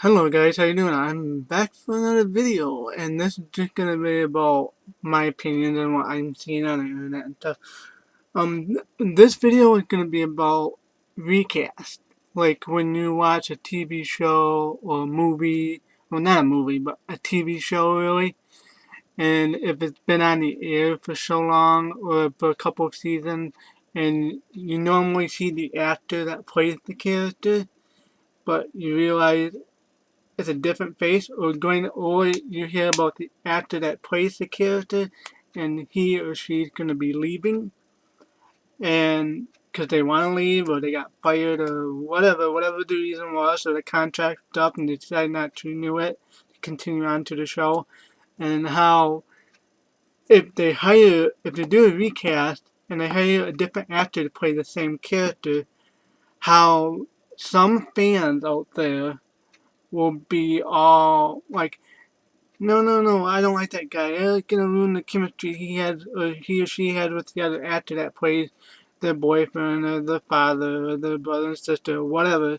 Hello guys, how you doing? I'm back for another video, and this is just gonna be about my opinions and what I'm seeing on the internet and stuff. This video is gonna be about recast. Like when you watch a TV show or a movie, well not a movie, but a TV show really, and if it's been on the air for so long or for a couple of seasons, and you normally see the actor that plays the character, but you realize it's a different face, or you hear about the actor that plays the character and he or she's going to be leaving, and because they want to leave or they got fired or whatever the reason was, or the contract up and they decide not to renew it to continue on to the show. And how if they do a recast and they hire a different actor to play the same character, how some fans out there will be all like, no, no, no, I don't like that guy. It's gonna ruin the chemistry he or she had with the other actor that plays their boyfriend or their father or their brother and sister or whatever.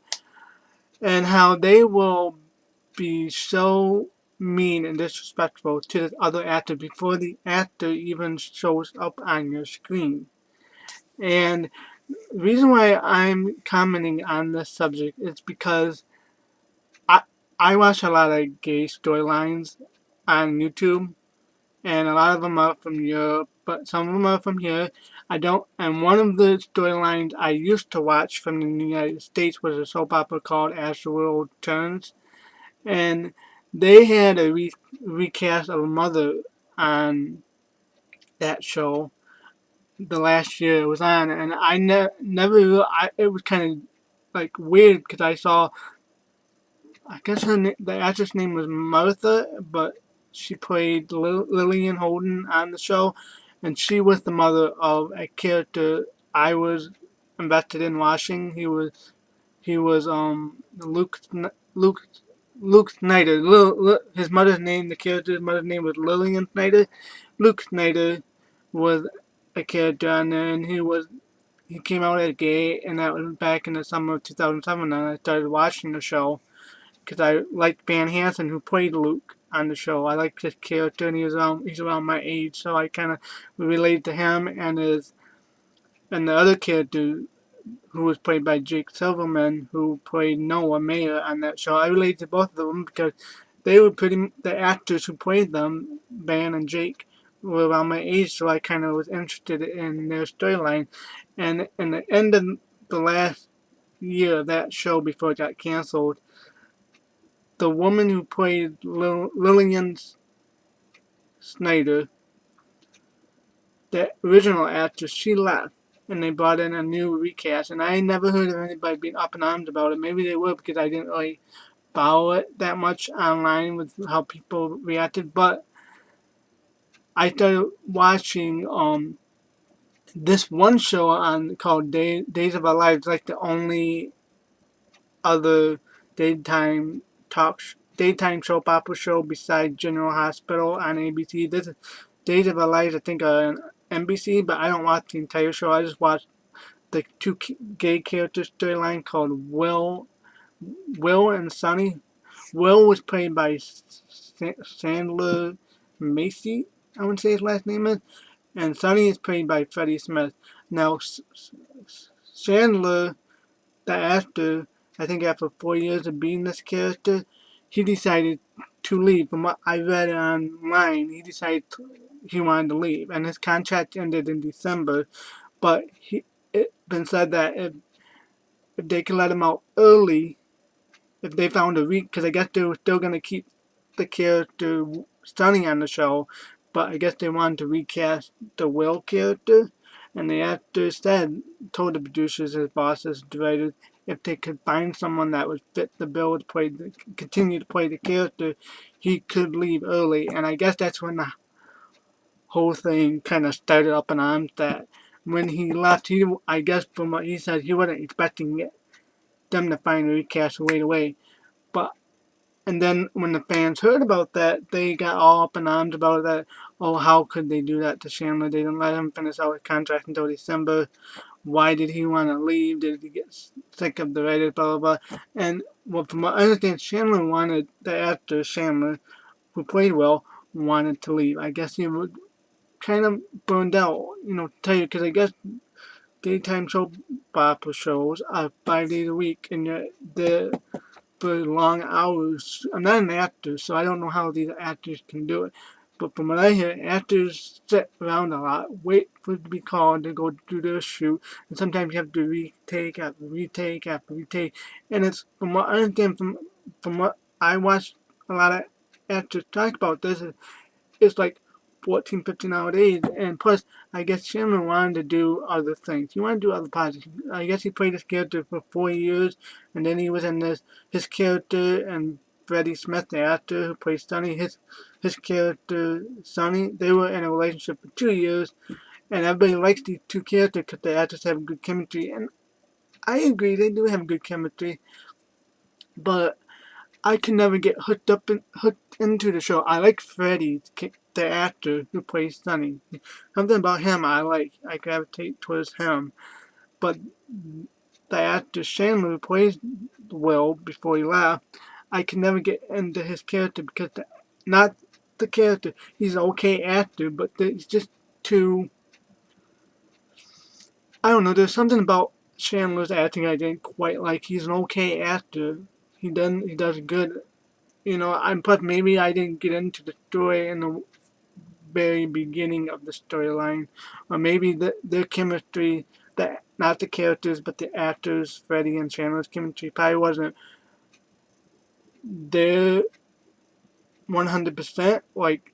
And how they will be so mean and disrespectful to this other actor before the actor even shows up on your screen. And the reason why I'm commenting on this subject is because I I watch a lot of gay storylines on YouTube, and a lot of them are from Europe, but some of them are from here. I don't, and one of the storylines I used to watch from the United States was a soap opera called As the World Turns, and they had a recast of a mother on that show the last year it was on, and I never, it was kind of like weird because I saw, I guess the actress name was Martha, but she played Lillian Holden on the show, and she was the mother of a character I was invested in watching. He was Luke Luke Snyder. His mother's name, the character's mother's name was Lillian Snyder. Luke Snyder was a character on there, and he came out as gay, and that was back in the summer of 2007. And I started watching the show because I liked Van Hansen, who played Luke on the show. I liked his character, and he's around my age, so I kind of related to him and the other character who was played by Jake Silverman, who played Noah Mayer on that show. I related to both of them because they were the actors who played them, Van and Jake, were around my age, so I kind of was interested in their storyline. And in the end of the last year of that show before it got canceled, the woman who played Lillian Snyder, the original actress, she left, and they brought in a new recast. And I never heard of anybody being up in arms about it. Maybe they were because I didn't really follow it that much online with how people reacted. But I started watching this one show on called Days of Our Lives, like the only other daytime daytime soap opera show besides General Hospital on ABC. This is Days of Our Lives, I think, on NBC, but I don't watch the entire show. I just watch the two gay characters storyline called Will and Sonny. Will was played by Chandler Massey, I would say his last name is, and Sonny is played by Freddie Smith. Now, Chandler, the actor, I think after 4 years of being this character, he decided to leave. From what I read online, he wanted to leave, and his contract ended in December. But it's been said that if they could let him out early, if they found a because I guess they were still gonna keep the character Sonny on the show, but I guess they wanted to recast the Will character, and the actor told the producers, his bosses, the writers, if they could find someone that would fit the bill to continue to play the character, he could leave early. And I guess that's when the whole thing kind of started up in arms. That when he left, I guess from what he said, he wasn't expecting them to find a recast right away. But and then when the fans heard about that, they got all up in arms about that. Oh, how could they do that to Chandler? They didn't let him finish out his contract until December. Why did he want to leave? Did he get sick of the writers? Blah, blah, blah. And well, from what I understand, Chandler wanted the actor Chandler, who played Will, wanted to leave. I guess he was kind of burned out, to tell you, because I guess daytime soap opera shows are 5 days a week, and they're for long hours. I'm not an actor, so I don't know how these actors can do it. But from what I hear, actors sit around a lot, wait for it to be called to go do their shoot, and sometimes you have to retake after retake after retake. And it's from what I understand, from what I watched a lot of actors talk about this, it's like 14, 15 hour days. And plus, I guess Chandler wanted to do other things. He wanted to do other projects. I guess he played this character for 4 years, and then he was in his character and Freddie Smith, the actor who plays Sonny, his character Sonny, they were in a relationship for 2 years, and everybody likes these two characters because the actors have good chemistry. And I agree, they do have good chemistry, but I can never get hooked into the show. I like Freddie, the actor who plays Sonny. Something about him I like. I gravitate towards him. But the actor Chandler who plays Will before he left, I can never get into his character because not the character. He's an okay actor, but he's just too. I don't know. There's something about Chandler's acting I didn't quite like. He's an okay actor. He does good. I'm plus maybe I didn't get into the story in the very beginning of the storyline, or maybe their chemistry, not the characters but the actors, Freddie and Chandler's chemistry probably wasn't there 100%. Like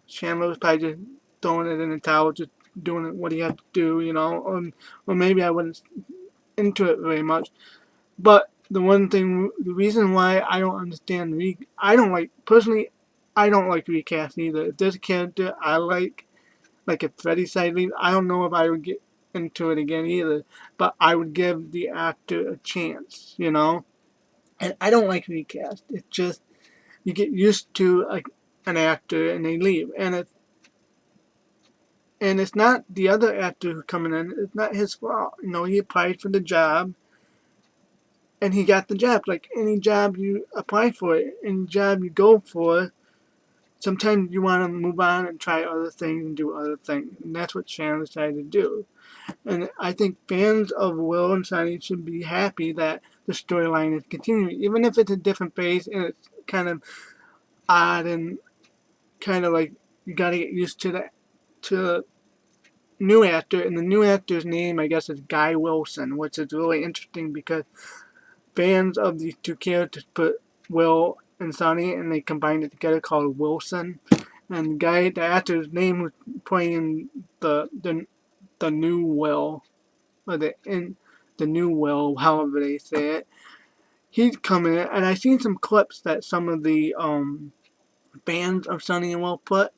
Chandler was probably just throwing it in the towel, just doing what he had to do, or maybe I wasn't into it very much. But the reason why I don't understand personally, I don't like Recast either. If there's a character I like if Freddie side leaves, I don't know if I would get into it again either. But I would give the actor a chance. And I don't like Recast. It's just, you get used to an actor and they leave. And it's not the other actor who's coming in, it's not his fault. He applied for the job and he got the job. Like any job you apply for, any job you go for, sometimes you want to move on and try other things and do other things. And that's what Shannon decided to do. And I think fans of Will and Sonny should be happy that the storyline is continuing, even if it's a different phase and it's kind of odd and kind of like you got to get used to the new actor. And the new actor's name, I guess, is Guy Wilson, which is really interesting because fans of these two characters put Will and Sonny and they combined it together called Wilson. And the actor's name was playing the new Will, or the new Will, however they say it. He's coming in, and I've seen some clips that some of the fans of Sonny and Will put,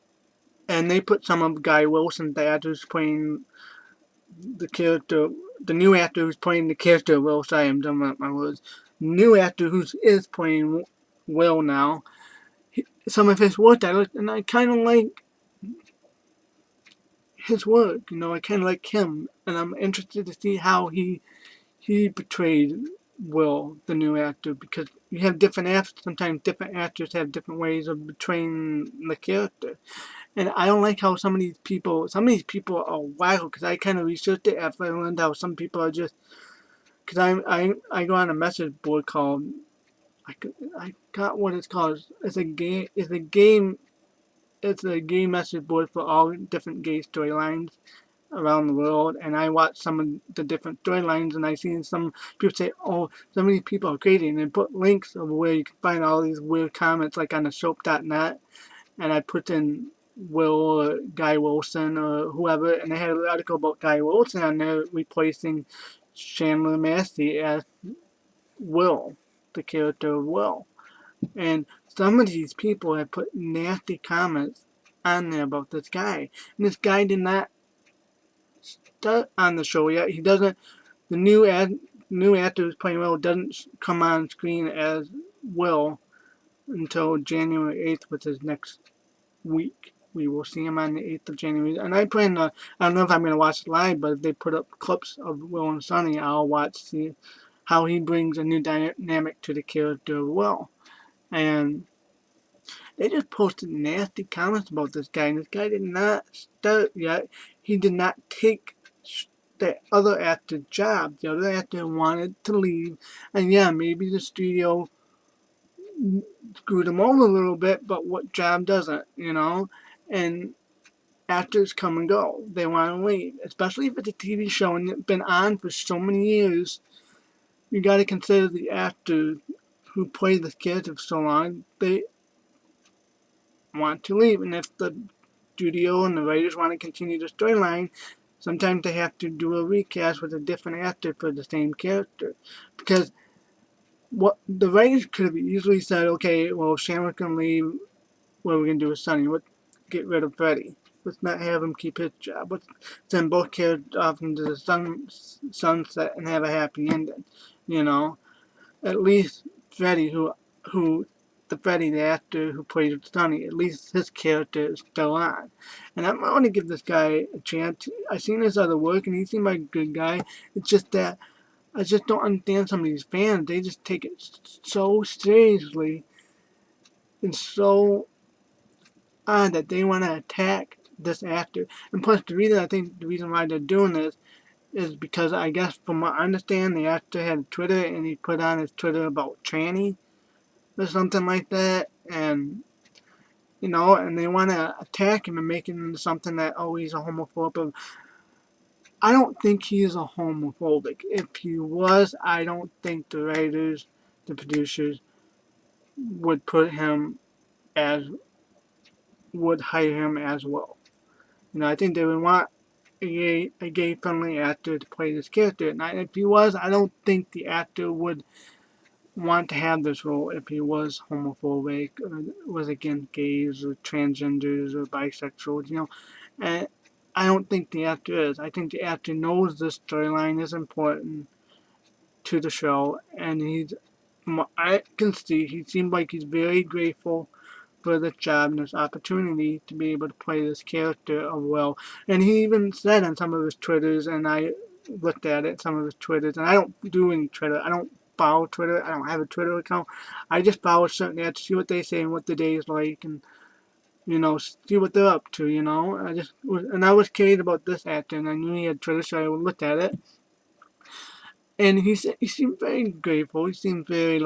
and they put some of Guy Wilson, the actor who's playing the character, the new actor who's playing the character Will. Sorry, I'm done with my words. New actor who is playing Will now. Some of his work I looked, and I kind of like his work. I kind of like him, and I'm interested to see how he portrayed Will, the new actor, because you have different actors. Sometimes different actors have different ways of portraying the character. And I don't like how some of these people are wacko, because I kind of researched it after I learned how some people are just, because I go on a message board called, I got what it's called. It's a game message board for all different gay storylines around the world, and I watch some of the different storylines, and I seen some people say, "Oh, some of these people are crazy," and they put links of where you can find all these weird comments, like on the soap.net, and I put in Will or Guy Wilson or whoever, and they had an article about Guy Wilson on there replacing Chandler Massey as Will, the character of Will. And some of these people have put nasty comments on there about this guy, and this guy did not start on the show yet. He doesn't. The new actor who's playing Will doesn't come on screen as Will until January 8th, which is next week. We will see him on the 8th of January. And I plan I don't know if I'm going to watch it live, but if they put up clips of Will and Sonny, I'll watch, see how he brings a new dynamic to the character as well. And they just posted nasty comments about this guy, and this guy did not start yet. He did not take the other actor's job. The other actor wanted to leave, and yeah, maybe the studio screwed him over a little bit, but what job doesn't, you know? And actors come and go. They want to leave, especially if it's a TV show and it's been on for so many years. You got to consider the actor who played this character for so long. They want to leave, and if the studio and the writers want to continue the storyline, sometimes they have to do a recast with a different actor for the same character. Because what the writers could have easily said, okay, well, if Chandler can leave, what are we going to do with Sonny? Let's get rid of Freddie. Let's not have him keep his job. Let's send both characters off into the sunset and have a happy ending. You know, at least Freddie, the actor who plays Sonny, at least his character is still on. And I'm going to give this guy a chance. I've seen his other work, and he seemed like a good guy. It's just that I just don't understand some of these fans. They just take it so seriously and so odd that they want to attack this actor. And plus, I think the reason why they're doing this is because I guess from what I understand, the actor had Twitter and he put on his Twitter about tranny or something like that, and and they want to attack him and make him into something that, oh, he's a homophobe. But I don't think he's a homophobic. If he was, I don't think the writers, the producers, would would hire him as well. I think they would want a gay friendly actor to play this character. And if he was, I don't think the actor would want to have this role if he was homophobic or was against gays or transgenders or bisexuals, And I don't think the actor is. I think the actor knows this storyline is important to the show, and from what I can see, he seemed like he's very grateful for this job and this opportunity to be able to play this character of Will. And he even said on some of his Twitters, and I looked at it, some of his Twitters, and I don't do any Twitter. I don't follow Twitter. I don't have a Twitter account. I just follow certain ads, see what they say and what the day is like, and see what they're up to. I was curious about this actor, and I knew he had Twitter, so I would look at it. And he seemed very grateful. He seemed very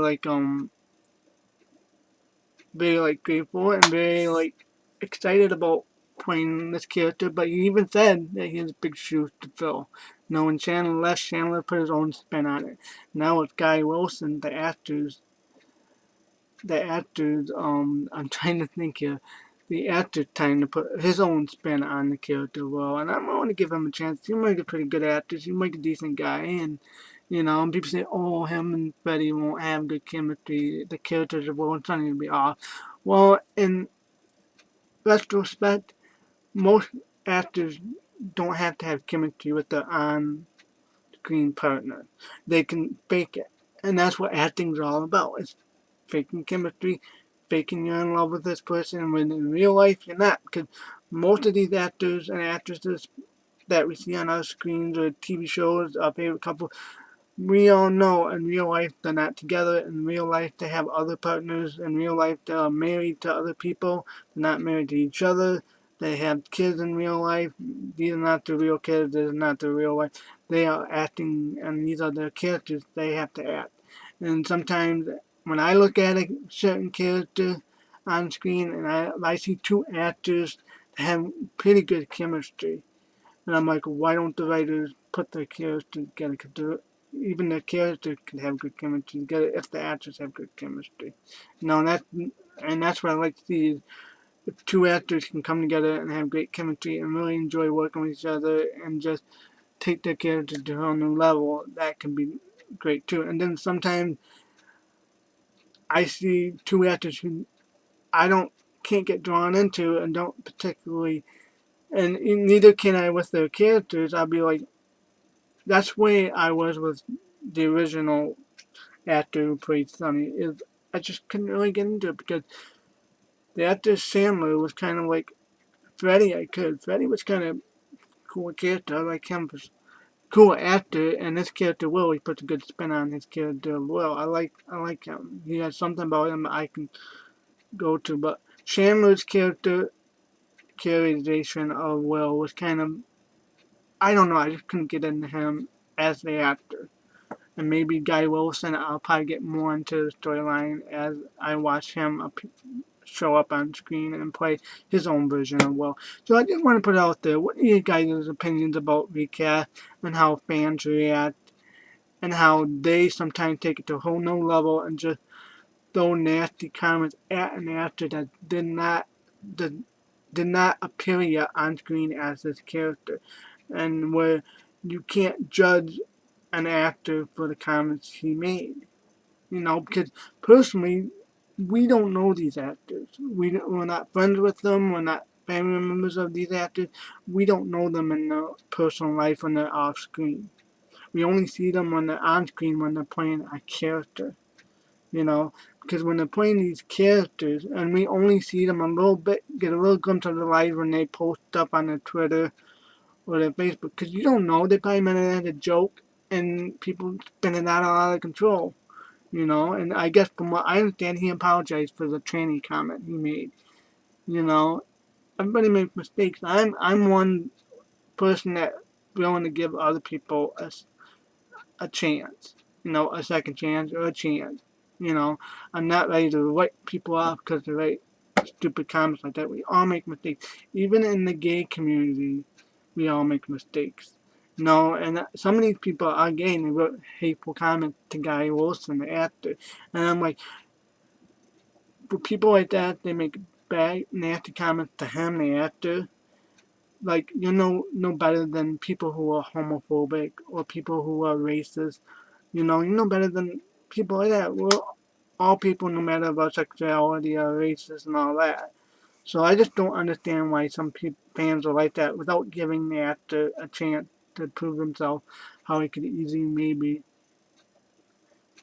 grateful and very excited about playing this character. But he even said that he has big shoes to fill. When Chandler left, Chandler put his own spin on it. Now it's Guy Wilson, the actors. I'm trying to think here. The actor trying to put his own spin on the character well, and I'm going to give him a chance. He might be a pretty good actor. He might be a decent guy, and and people say, oh, him and Freddie won't have good chemistry. The characters of Will and Sonny will be off. Well, in retrospect, most actors don't have to have chemistry with their on-screen partner. They can fake it, and that's what acting's all about. It's faking chemistry, faking you're in love with this person when in real life you're not. Because most of these actors and actresses that we see on our screens or TV shows, our favorite couple, we all know in real life they're not together. In real life they have other partners. In real life they are married to other people. They're not married to each other. They have kids in real life. These are not the real kids. This is not the real life. They are acting, and these are their characters. They have to act. And sometimes when I look at a certain character on screen and I see two actors that have pretty good chemistry, and I'm like, why don't the writers put their characters together? Because even the character can have good chemistry together if the actors have good chemistry. That's what I like to see. If two actors can come together and have great chemistry and really enjoy working with each other and just take their characters to a whole new level, that can be great too. And then sometimes I see two actors who can't get drawn into and don't particularly, and neither can I with their characters. I'll be like, that's where I was with the original actor who played Sonny. Is I just couldn't really get into it because the actor Sandler was kind of like Freddie. Freddie was kind of cool character. I like him cool actor, and this character Will, he puts a good spin on his character Will. I like him. He has something about him I can go to. But Chandler's characterization of Will was kind of, I don't know, I just couldn't get into him as the actor. And maybe Guy Wilson, I'll probably get more into the storyline as I watch him show up on screen and play his own version of Will. So I just want to put it out there. What are you guys' opinions about Recast and how fans react and how they sometimes take it to a whole new level and just throw nasty comments at an actor that did not appear yet on screen as this character, and where you can't judge an actor for the comments he made. Because personally, we don't know these actors. We're not friends with them. We're not family members of these actors. We don't know them in their personal life when they're off screen. We only see them when they're on screen when they're playing a character. Because when they're playing these characters, and we only see them a little bit, get a little glimpse of their life when they post up on their Twitter or their Facebook, because you don't know, they probably meant it as a joke, and people spinning that out of control. And I guess from what I understand, he apologized for the tranny comment he made. Everybody makes mistakes. I'm one person that willing to give other people a chance. A second chance or a chance. I'm not ready to write people off because they write stupid comments like that. We all make mistakes. Even in the gay community, we all make mistakes. And some of these people are gay and they wrote hateful comments to Guy Wilson, the actor. And I'm like, for people like that, they make bad, nasty comments to him, the actor. Like, you're no better than people who are homophobic or people who are racist. You're no better than people like that. We're all people, no matter about sexuality or racist and all that. So I just don't understand why some fans are like that without giving the actor a chance to prove himself, how he could easily maybe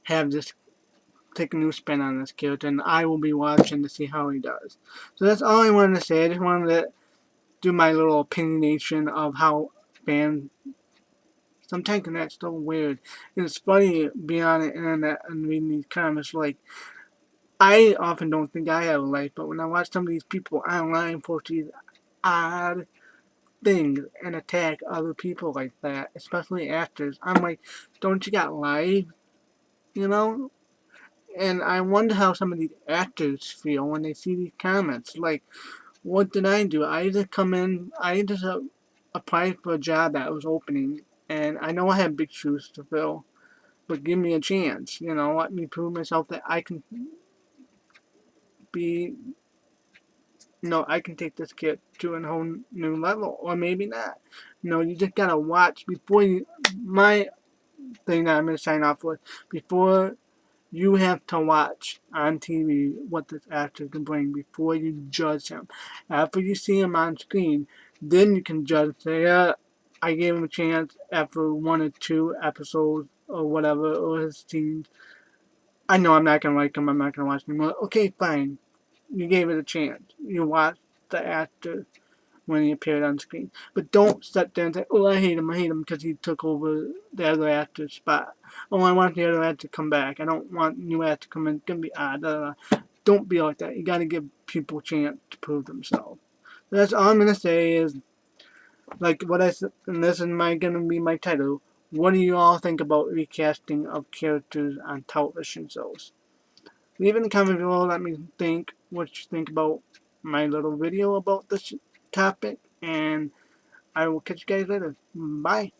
have this, take a new spin on this character, and I will be watching to see how he does. So that's all I wanted to say. I just wanted to do my little opinionation of how fans sometimes can act so weird. And it's funny being on the internet and reading these comments. Like, I often don't think I have a life, but when I watch some of these people online post these odd things and attack other people like that, especially actors, I'm like, don't you got life? You know? And I wonder how some of these actors feel when they see these comments. Like, what did I do? I just applied for a job that was opening, and I know I have big shoes to fill, but give me a chance. Let me prove myself that I can be, I can take this kid to a whole new level, or maybe not. You just gotta watch before you, my thing that I'm gonna sign off with, before you have to watch on TV what this actor can bring before you judge him. After you see him on screen, then you can judge, say, yeah, I gave him a chance after 1 or 2 episodes or whatever, or his scenes. I know I'm not going to like him, I'm not going to watch anymore. Okay, fine. You gave it a chance. You watched the actor when he appeared on screen. But don't sit there and say, oh, I hate him because he took over the other actor's spot. Oh, I want the other actor to come back. I don't want new actor to come in. It's going to be odd. Don't be like that. You got to give people a chance to prove themselves. So that's all I'm going to say is, like what I said, and this is going to be my title, what do you all think about recasting of characters on television shows? Leave in the comments below, let me think what you think about my little video about this topic, and I will catch you guys later. Bye.